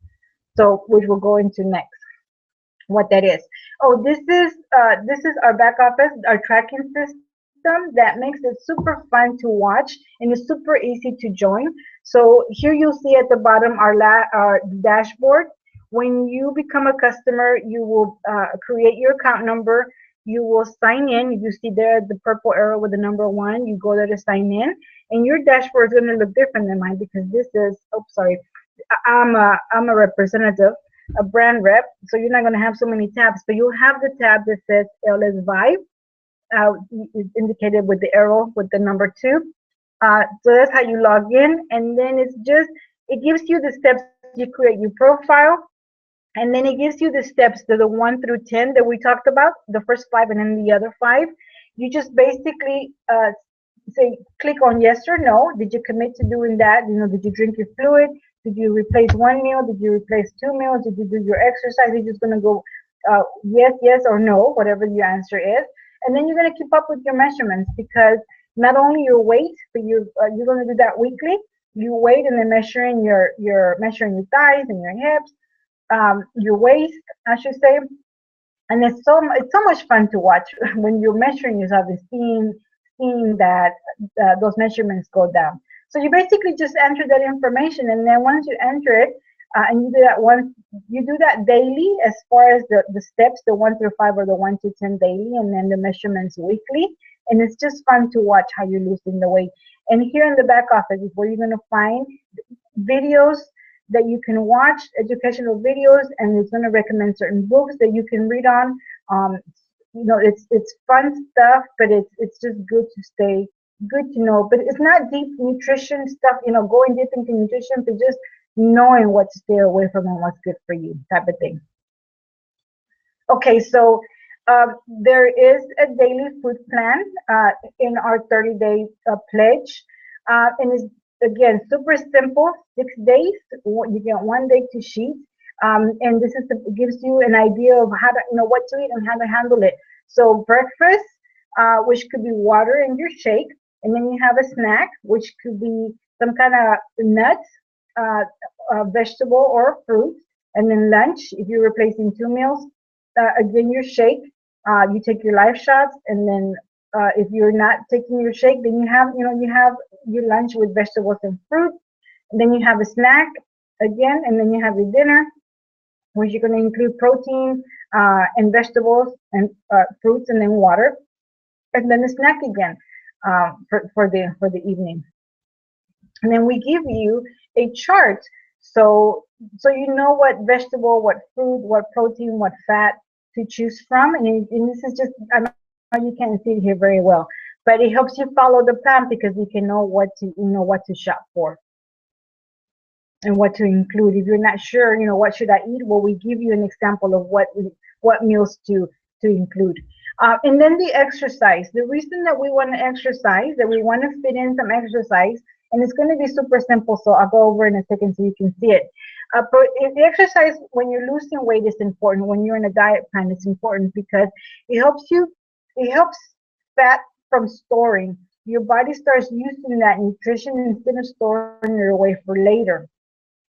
So which we'll go into next, what that is. Oh, this is our back office, our tracking system that makes it super fun to watch, and it's super easy to join. So here you'll see at the bottom our dashboard. When you become a customer, you will create your account number. You will sign in. You see there the purple arrow with the number 1. You go there to sign in, and your dashboard is going to look different than mine because this is. Oh, sorry, I'm a representative, a brand rep. So you're not going to have so many tabs, but you'll have the tab that says LS Vibe. It's indicated with the arrow with the number 2. So that's how you log in, and then it gives you the steps. You create your profile, and then it gives you the steps to the 1 through 10 that we talked about, the first 5 and then the other 5. You just basically say, click on yes or no. Did you commit to doing that? Did you drink your fluid? Did you replace 1 meal? Did you replace 2 meals? Did you do your exercise? You're just going to go yes or no, whatever your answer is. And then you're going to keep up with your measurements, because not only your weight, but you're going to do that weekly. You weigh and then measuring your thighs and your hips, your waist, I should say. And it's so much fun to watch when you're measuring yourself and seeing that those measurements go down. So you basically just enter that information, and then once you enter it, and you do that daily as far as the steps, the 1 through 5 or the 1 to 10 daily, and then the measurements weekly. And it's just fun to watch how you're losing the weight. And here in the back office is where you're going to find videos that you can watch, educational videos, and it's going to recommend certain books that you can read on. Um, it's fun stuff, but it's just good to stay, good to know. But it's not deep nutrition stuff, going deep into nutrition, but just knowing what to stay away from and what's good for you, type of thing. Okay, so there is a daily food plan in our 30-day pledge, and it's again super simple. 6 days, you get 1 day to cheat, and this gives you an idea of how to what to eat and how to handle it. So breakfast, which could be water in your shake, and then you have a snack, which could be some kind of nuts, vegetable or fruit, and then lunch if you're replacing 2 meals. Again, your shake, you take your life shots, and then if you're not taking your shake, then you have your lunch with vegetables and fruit, and then you have a snack again, and then you have your dinner, which you're going to include protein and vegetables and fruits, and then water, and then a snack again for the evening. And then we give you a chart, so you know what vegetable, what fruit, what protein, what fat to choose from. And this is just, I know you can't see it here very well, but it helps you follow the plan because you can know what to shop for and what to include. If you're not sure, what should I eat, well, we give you an example of what meals to include. And then the exercise. The reason that we want to exercise, that we want to fit in some exercise, and it's going to be super simple, so I'll go over in a second so you can see it. But the exercise when you're losing weight is important. When you're in a diet plan, it's important because it helps fat from storing. Your body starts using that nutrition instead of storing it away for later.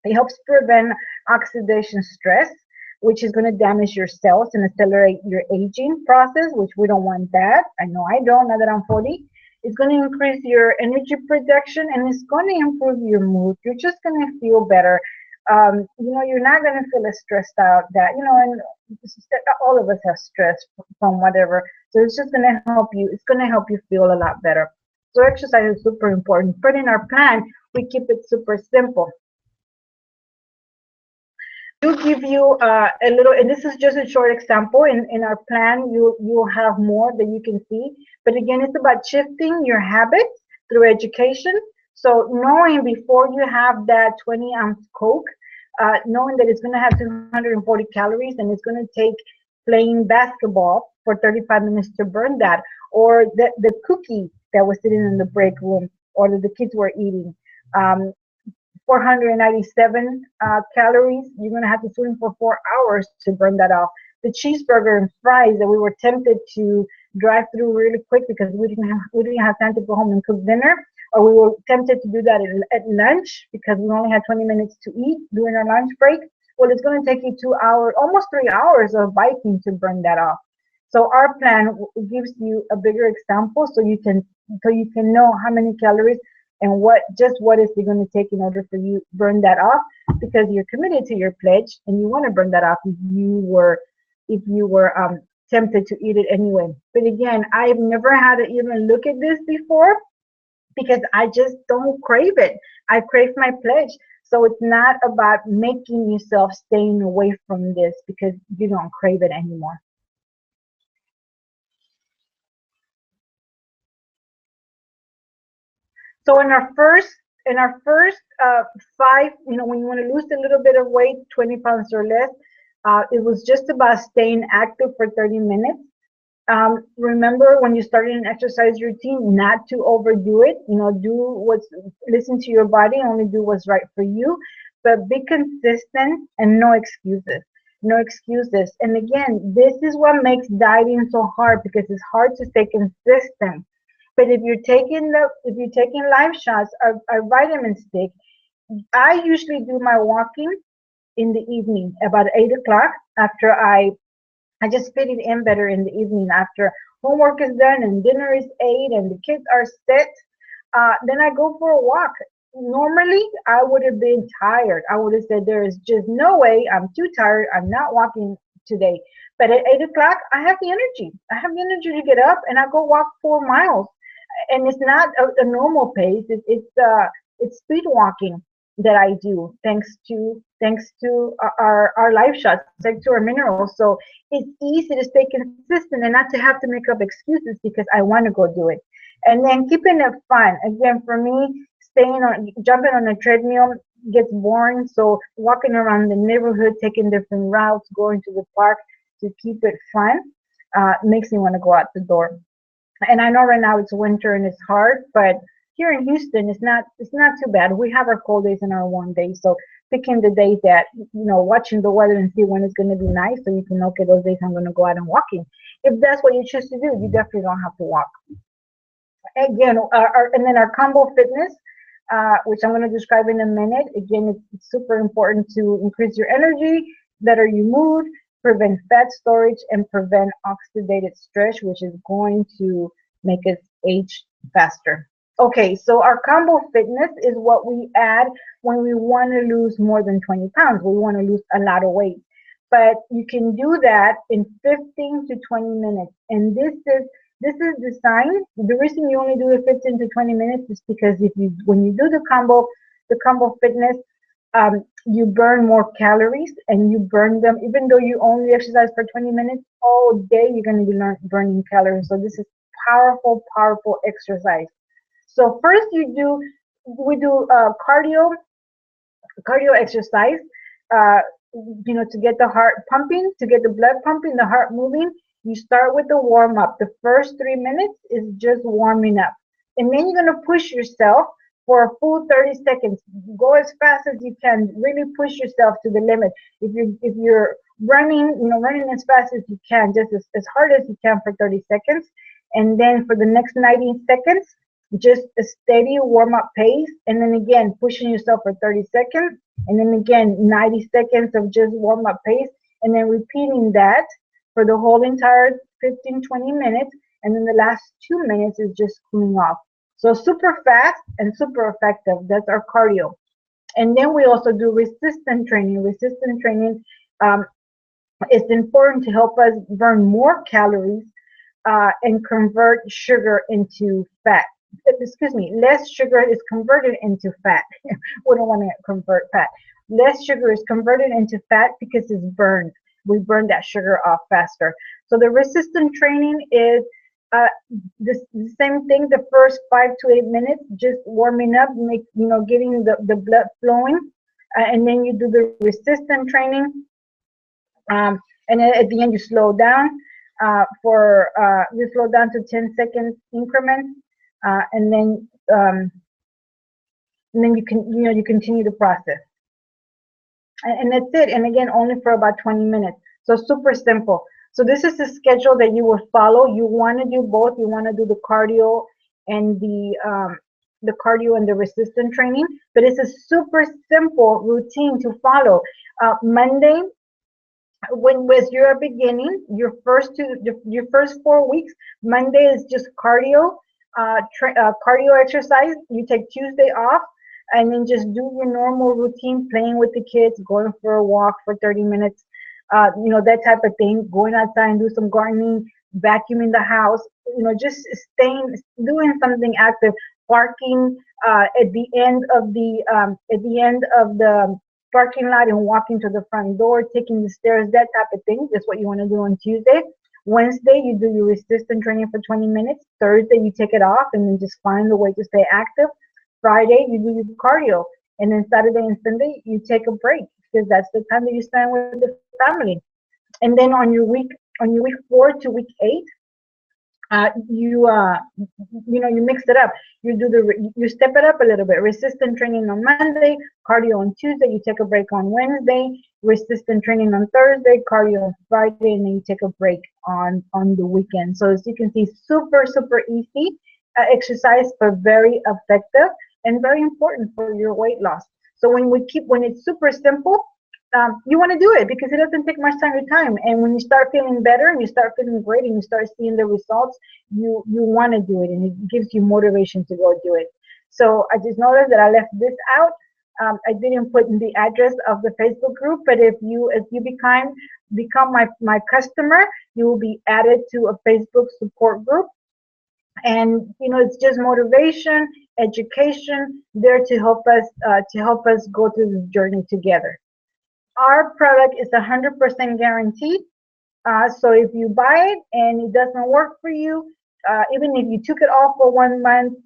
It helps prevent oxidation stress, which is going to damage your cells and accelerate your aging process, which we don't want that. I know I don't, now that I'm 40. It's going to increase your energy production, and it's going to improve your mood. You're just going to feel better. You're not going to feel as stressed out and all of us have stress from whatever. So it's just going to help you. It's going to help you feel a lot better. So exercise is super important. But in our plan, we keep it super simple. We'll give you a little, and this is just a short example. In our plan, you'll have more that you can see. But again, it's about shifting your habits through education. So knowing before you have that 20-ounce Coke, knowing that it's going to have 240 calories and it's going to take playing basketball for 35 minutes to burn that, or the cookie that was sitting in the break room or that the kids were eating. 497 calories, you're going to have to swim for 4 hours to burn that off. The cheeseburger and fries that we were tempted to drive through really quick because we didn't have time to go home and cook dinner, or we were tempted to do that at lunch because we only had 20 minutes to eat during our lunch break. Well, it's going to take you 2 hours, almost 3 hours of biking to burn that off. So our plan gives you a bigger example so you can know how many calories and what is it going to take in order for you to burn that off, because you're committed to your pledge and you want to burn that off if you were tempted to eat it anyway. But again, I've never had to even look at this before because I just don't crave it. I crave my pledge. So it's not about making yourself staying away from this because you don't crave it anymore. So in our first 5, when you want to lose a little bit of weight, 20 pounds or less, it was just about staying active for 30 minutes. Remember when you started an exercise routine, not to overdo it. Listen to your body, only do what's right for you, but be consistent and no excuses. No excuses. And again, this is what makes dieting so hard because it's hard to stay consistent. But if you're taking life shots or vitamin stick, I usually do my walking in the evening about 8 o'clock after I just fit it in better in the evening after homework is done and dinner is 8 and the kids are set. Then I go for a walk. Normally, I would have been tired. I would have said, there is just no way. I'm too tired. I'm not walking today. But at 8 o'clock, I have the energy. I have the energy to get up and I go walk 4 miles. And it's not a normal pace. It's speed walking that I do, thanks to our life shots, thanks to our minerals. So it's easy to stay consistent and not to have to make up excuses because I want to go do it. And then keeping it fun. Again, for me, jumping on a treadmill gets boring. So walking around the neighborhood, taking different routes, going to the park to keep it fun, makes me want to go out the door. And I know right now it's winter and it's hard, but here in Houston, it's not too bad. We have our cold days and our warm days. So picking the days that, watching the weather and see when it's going to be nice, so you can, okay, those days I'm going to go out and walking. If that's what you choose to do, you definitely don't have to walk. Again, and then our combo fitness, which I'm going to describe in a minute. Again, it's super important to increase your energy, better your mood, prevent fat storage, and prevent oxidative stress, which is going to make us age faster. Okay, so our combo fitness is what we add when we want to lose more than 20 pounds. We want to lose a lot of weight. But you can do that in 15 to 20 minutes. And this is designed. The reason you only do it 15 to 20 minutes is because when you do the combo fitness, you burn more calories and you burn them, even though you only exercise for 20 minutes, all day you're going to be burning calories. So this is powerful, powerful exercise. So first we do cardio exercise, uh, to get the heart pumping, to get the blood pumping, the heart moving. You start with the warm up. The first 3 minutes is just warming up. And then you're going to push yourself for a full 30 seconds. Go as fast as you can. Really push yourself to the limit. If you're running as fast as you can, just as hard as you can for 30 seconds. And then for the next 90 seconds, just a steady warm up pace. And then again, pushing yourself for 30 seconds. And then again, 90 seconds of just warm up pace. And then repeating that for the whole entire 15, 20 minutes. And then the last 2 minutes is just cooling off. So super fast and super effective. That's our cardio. And then we also do resistance training. Resistance training is important to help us burn more calories and convert sugar into fat. Excuse me, less sugar is converted into fat. We don't want to convert fat. Less sugar is converted into fat because it's burned. We burn that sugar off faster. So the resistance training is the same thing. The first 5 to 8 minutes, just warming up, getting the blood flowing, and then you do the resistance training, and then at the end you slow down you slow down to 10-second increments, and then you continue the process, and that's it. And again, only for about 20 minutes. So super simple. So this is the schedule that you will follow. You want to do both. You want to do the cardio and the resistance training, but it's a super simple routine to follow. Monday, when you're beginning your first 4 weeks, Monday is just cardio, cardio exercise. You take Tuesday off, and then just do your normal routine, playing with the kids, going for a walk for 30 minutes, that type of thing, going outside and do some gardening, vacuuming the house, just doing something active, parking at the end of the parking lot and walking to the front door, taking the stairs, that type of thing. That's what you want to do on Tuesday. Wednesday, you do your resistance training for 20 minutes. Thursday, you take it off and then just find a way to stay active. Friday, you do your cardio. And then Saturday and Sunday, you take a break because that's the time that you spend with the family. And then on your week 4 to week 8, you mix it up. You step it up a little bit. Resistance training on Monday, cardio on Tuesday. You take a break on Wednesday. Resistance training on Thursday, cardio on Friday, and then you take a break on the weekend. So as you can see, super easy exercise, but very effective and very important for your weight loss. So when it's super simple, you want to do it because it doesn't take much time. And when you start feeling better and you start feeling great and you start seeing the results, you want to do it, and it gives you motivation to go do it. So I just noticed that I left this out. I didn't put in the address of the Facebook group, but if you become my customer, you will be added to a Facebook support group. And it's just motivation, education there to help us go through this journey together. Our product is 100% guaranteed. So if you buy it and it doesn't work for you, even if you took it off for 1 month,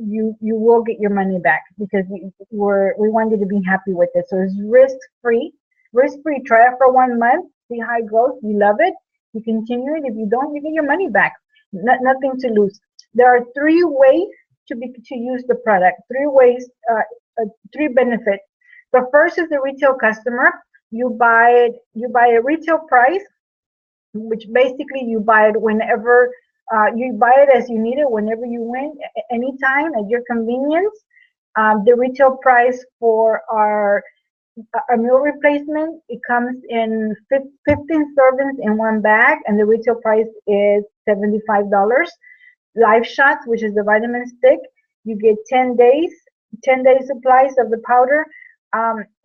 you will get your money back, because we want you to be happy with it. So it's risk free. Risk free. Try it for 1 month. See how it goes. You love it. You continue it. If you don't, you get your money back. Nothing to lose. There are three ways to use the product. Three benefits. The first is the retail customer. You buy a retail price, which basically you buy it whenever you buy it as you need it, whenever you want, anytime at your convenience. The retail price for our meal replacement, it comes in 15 servings in one bag, and the retail price is $75. Life shots, which is the vitamin stick, you get 10 days supplies of the powder,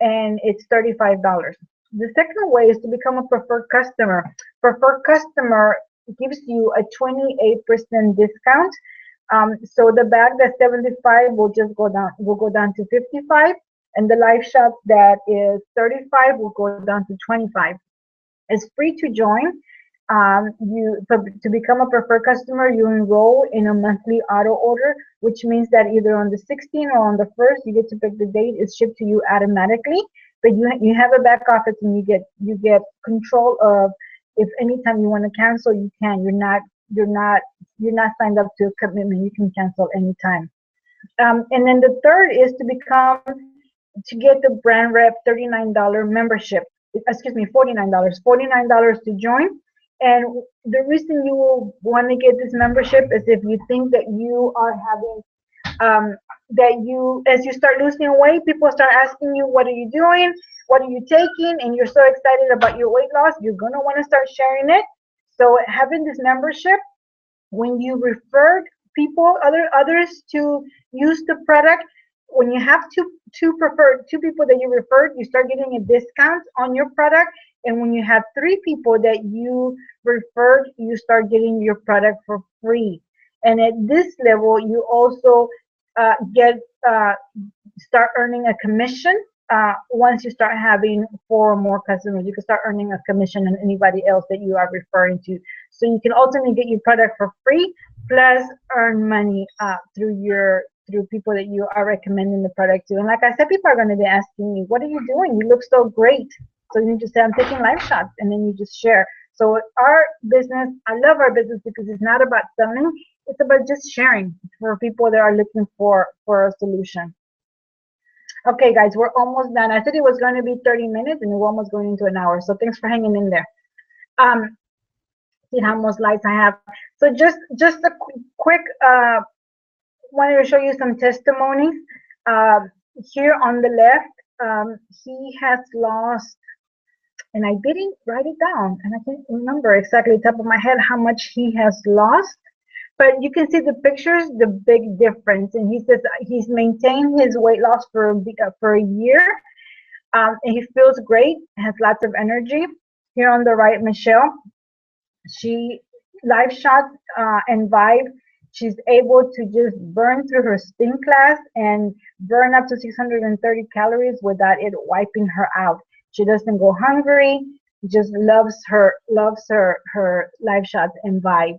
and it's $35. The second way is to become a preferred customer. Preferred customer gives you a 28% discount. So the bag that's 75 will go down to 55, and the live shop that is 35 will go down to 25. It's free to join. To become a preferred customer, you enroll in a monthly auto order, which means that either on the 16th or on the 1st, you get to pick the date. It's shipped to you automatically, but you have a back office, and you get control of, if anytime you want to cancel, you can. You're not signed up to a commitment. You can cancel anytime. And then the third is to get the brand rep $39 membership. Excuse me, $49. $49 to join. And the reason you will want to get this membership is if you think that you are having as you start losing weight, people start asking you, what are you doing? What are you taking? And you're so excited about your weight loss, you're going to want to start sharing it. So having this membership, when you refer others to use the product, when you have two people that you referred, you start getting a discount on your product. And when you have 3 people that you referred, you start getting your product for free. And at this level, you also start earning a commission. Once you start having 4 or more customers, you can start earning a commission on anybody else that you are referring to. So you can ultimately get your product for free, plus earn money through people that you are recommending the product to. And like I said, people are going to be asking me, what are you doing? You look so great. So you just say, I'm taking live shots, and then you just share. So our business, I love our business because it's not about selling. It's about just sharing for people that are looking for a solution. Okay, guys, we're almost done. I said it was going to be 30 minutes, and we're almost going into an hour. So thanks for hanging in there. See how much lights I have. So just a quick, wanted to show you some testimonies. Here on the left, he has lost, and I didn't write it down, and I can't remember exactly top of my head how much he has lost. But you can see the pictures, the big difference. And he says he's maintained his weight loss for a year, and he feels great, has lots of energy. Here on the right, Michelle, she live shot and vibe. She's able to just burn through her spin class and burn up to 630 calories without it wiping her out. She doesn't go hungry. Just loves her live shots and vibe.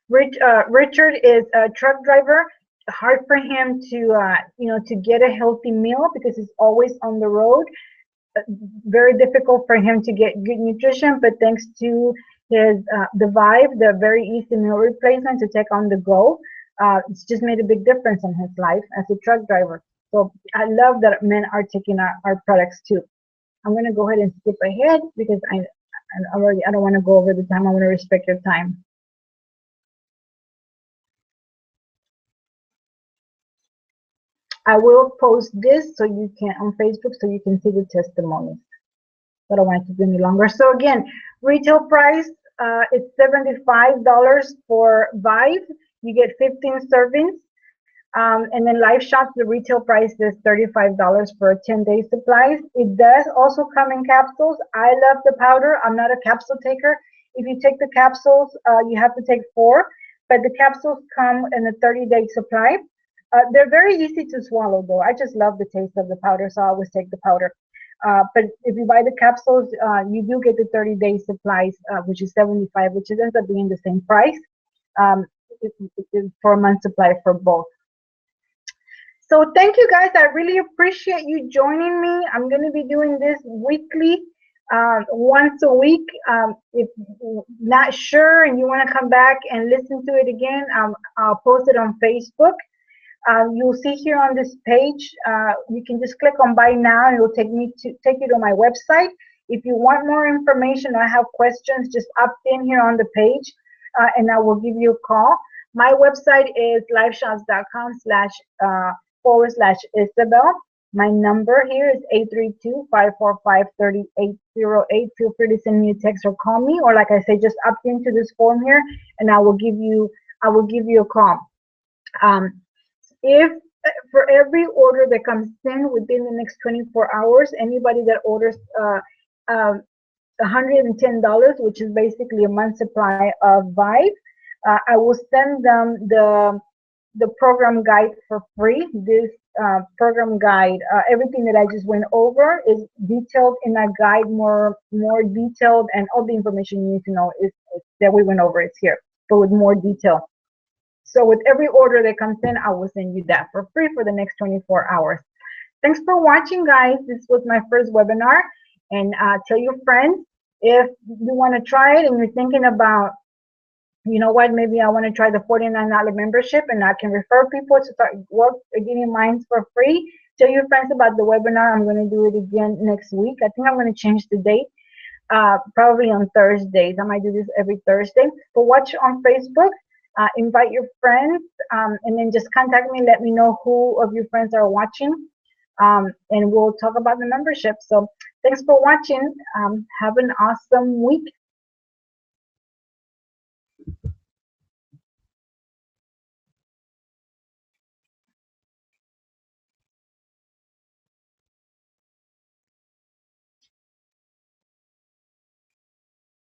Richard is a truck driver. Hard for him to get a healthy meal because he's always on the road. Very difficult for him to get good nutrition, but thanks to his the Vibe, the very easy meal replacement to take on the go, it's just made a big difference in his life as a truck driver. So I love that men are taking our products too. I'm gonna go ahead and skip ahead because I don't want to go over the time. I want to respect your time. I will post this so you can on Facebook so you can see the testimonies. but I don't want to keep it any longer. So again, retail price, it's $75 for Vive. You get 15 servings. And then Live Shots, the retail price is $35 for 10-day supplies. It does also come in capsules. I love the powder. I'm not a capsule taker. If you take the capsules, you have to take 4, but the capsules come in a 30-day supply. They're very easy to swallow, though. I just love the taste of the powder, so I always take the powder. But if you buy the capsules, you do get the 30-day supplies, which is 75, which ends up being the same price um, for a month supply for both. So thank you guys. I really appreciate you joining me. I'm going to be doing this weekly, once a week. If not sure and you want to come back and listen to it again, I'll post it on Facebook. You'll see here on this page, you can just click on buy now and it will take you to my website. If you want more information or have questions, just opt in here on the page and I will give you a call. My website is liveshots.com//Isabel. My number here is 832-545-3808. Feel free to send me a text or call me, or like I say, just opt into this form here and I will give you a call. If for every order that comes in within the next 24 hours, anybody that orders $110, which is basically a month supply of Vive, I will send them the program guide for free. This program guide, everything that I just went over is detailed in a guide, more detailed, and all the information you need to know is that we went over. It's here, but with more detail. So with every order that comes in, I will send you that for free for the next 24 hours. Thanks for watching, guys. This was my first webinar. And tell your friends, if you want to try it and you're thinking about, you know what, maybe I want to try the $49 membership and I can refer people to start work getting mine for free. Tell your friends about the webinar. I'm going to do it again next week. I think I'm going to change the date, probably on Thursdays. I might do this every Thursday. But watch on Facebook. Invite your friends, and then just contact me. Let me know who of your friends are watching, and we'll talk about the membership. So thanks for watching. Have an awesome week.